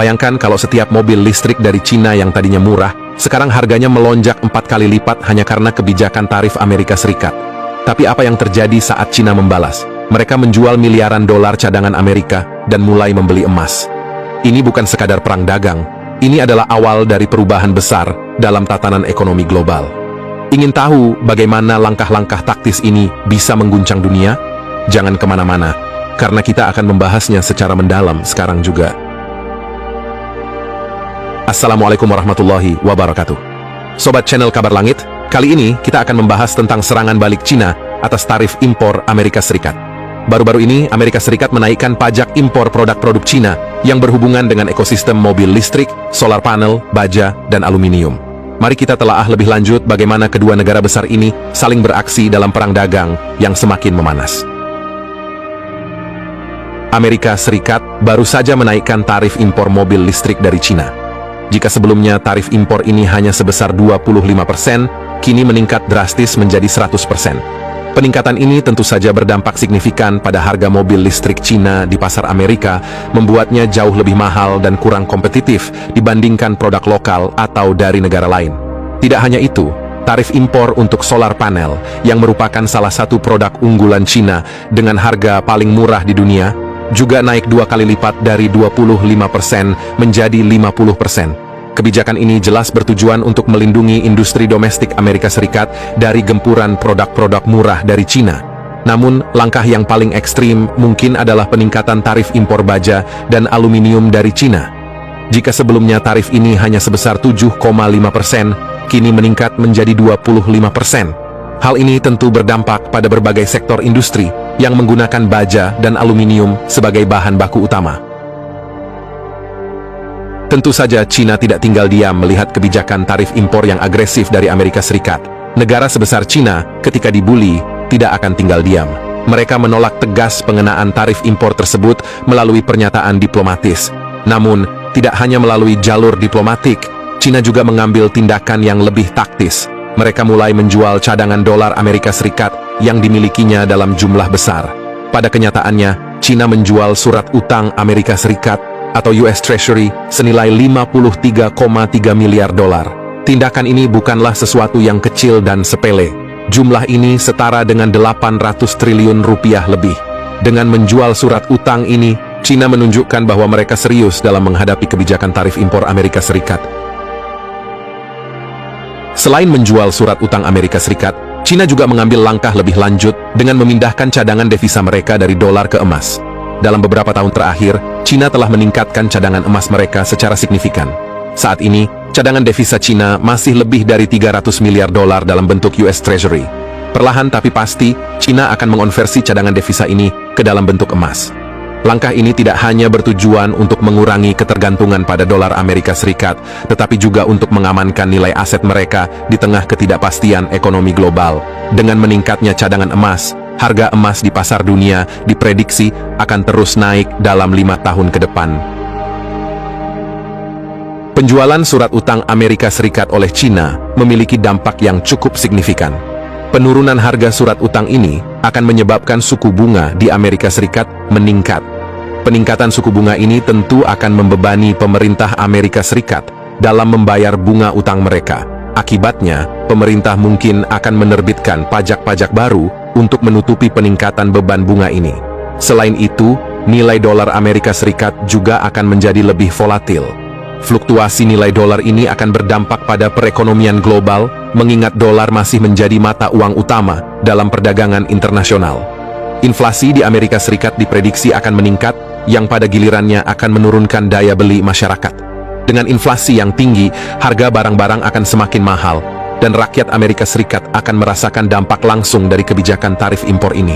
Bayangkan kalau setiap mobil listrik dari Cina yang tadinya murah, sekarang harganya melonjak 4 kali lipat hanya karena kebijakan tarif Amerika Serikat. Tapi apa yang terjadi saat Cina membalas? Mereka menjual miliaran dolar cadangan Amerika dan mulai membeli emas. Ini bukan sekadar perang dagang, ini adalah awal dari perubahan besar dalam tatanan ekonomi global. Ingin tahu bagaimana langkah-langkah taktis ini bisa mengguncang dunia? Jangan kemana-mana, karena kita akan membahasnya secara mendalam sekarang juga. Assalamualaikum warahmatullahi wabarakatuh. Sobat channel Kabar Langit, kali ini kita akan membahas tentang serangan balik Cina atas tarif impor Amerika Serikat. Baru-baru ini, Amerika Serikat menaikkan pajak impor produk-produk Cina yang berhubungan dengan ekosistem mobil listrik, solar panel, baja, dan aluminium. Mari kita telaah lebih lanjut bagaimana kedua negara besar ini saling beraksi dalam perang dagang yang semakin memanas. Amerika Serikat baru saja menaikkan tarif impor mobil listrik dari Cina. Jika sebelumnya tarif impor ini hanya sebesar 25%, kini meningkat drastis menjadi 100%. Peningkatan ini tentu saja berdampak signifikan pada harga mobil listrik Cina di pasar Amerika, membuatnya jauh lebih mahal dan kurang kompetitif dibandingkan produk lokal atau dari negara lain. Tidak hanya itu, tarif impor untuk solar panel, yang merupakan salah satu produk unggulan Cina dengan harga paling murah di dunia, juga naik 2 kali lipat dari 25% menjadi 50%. Kebijakan ini jelas bertujuan untuk melindungi industri domestik Amerika Serikat dari gempuran produk-produk murah dari Cina. Namun, langkah yang paling ekstrim mungkin adalah peningkatan tarif impor baja dan aluminium dari Cina. Jika sebelumnya tarif ini hanya sebesar 7,5%, kini meningkat menjadi 25%. Hal ini tentu berdampak pada berbagai sektor industri yang menggunakan baja dan aluminium sebagai bahan baku utama. Tentu saja Cina tidak tinggal diam melihat kebijakan tarif impor yang agresif dari Amerika Serikat. Negara sebesar Cina ketika dibully tidak akan tinggal diam. Mereka menolak tegas pengenaan tarif impor tersebut melalui pernyataan diplomatis. Namun, tidak hanya melalui jalur diplomatik, Cina juga mengambil tindakan yang lebih taktis. Mereka mulai menjual cadangan dolar Amerika Serikat yang dimilikinya dalam jumlah besar. Pada kenyataannya, Cina menjual surat utang Amerika Serikat atau US Treasury senilai 53,3 miliar dolar. Tindakan ini bukanlah sesuatu yang kecil dan sepele. Jumlah ini setara dengan 800 triliun rupiah lebih. Dengan menjual surat utang ini, Cina menunjukkan bahwa mereka serius dalam menghadapi kebijakan tarif impor Amerika Serikat. Selain menjual surat utang Amerika Serikat, Cina juga mengambil langkah lebih lanjut dengan memindahkan cadangan devisa mereka dari dolar ke emas. Dalam beberapa tahun terakhir, Cina telah meningkatkan cadangan emas mereka secara signifikan. Saat ini, cadangan devisa Cina masih lebih dari 300 miliar dolar dalam bentuk US Treasury. Perlahan tapi pasti, Cina akan mengonversi cadangan devisa ini ke dalam bentuk emas. Langkah ini tidak hanya bertujuan untuk mengurangi ketergantungan pada dolar Amerika Serikat, tetapi juga untuk mengamankan nilai aset mereka di tengah ketidakpastian ekonomi global. Dengan meningkatnya cadangan emas, harga emas di pasar dunia diprediksi akan terus naik dalam 5 tahun ke depan. Penjualan surat utang Amerika Serikat oleh Cina memiliki dampak yang cukup signifikan. Penurunan harga surat utang ini akan menyebabkan suku bunga di Amerika Serikat meningkat. Peningkatan suku bunga ini tentu akan membebani pemerintah Amerika Serikat dalam membayar bunga utang mereka. Akibatnya, pemerintah mungkin akan menerbitkan pajak-pajak baru untuk menutupi peningkatan beban bunga ini. Selain itu, nilai dolar Amerika Serikat juga akan menjadi lebih volatil. Fluktuasi nilai dolar ini akan berdampak pada perekonomian global, mengingat dolar masih menjadi mata uang utama dalam perdagangan internasional. Inflasi di Amerika Serikat diprediksi akan meningkat, yang pada gilirannya akan menurunkan daya beli masyarakat. Dengan inflasi yang tinggi, harga barang-barang akan semakin mahal, dan rakyat Amerika Serikat akan merasakan dampak langsung dari kebijakan tarif impor ini.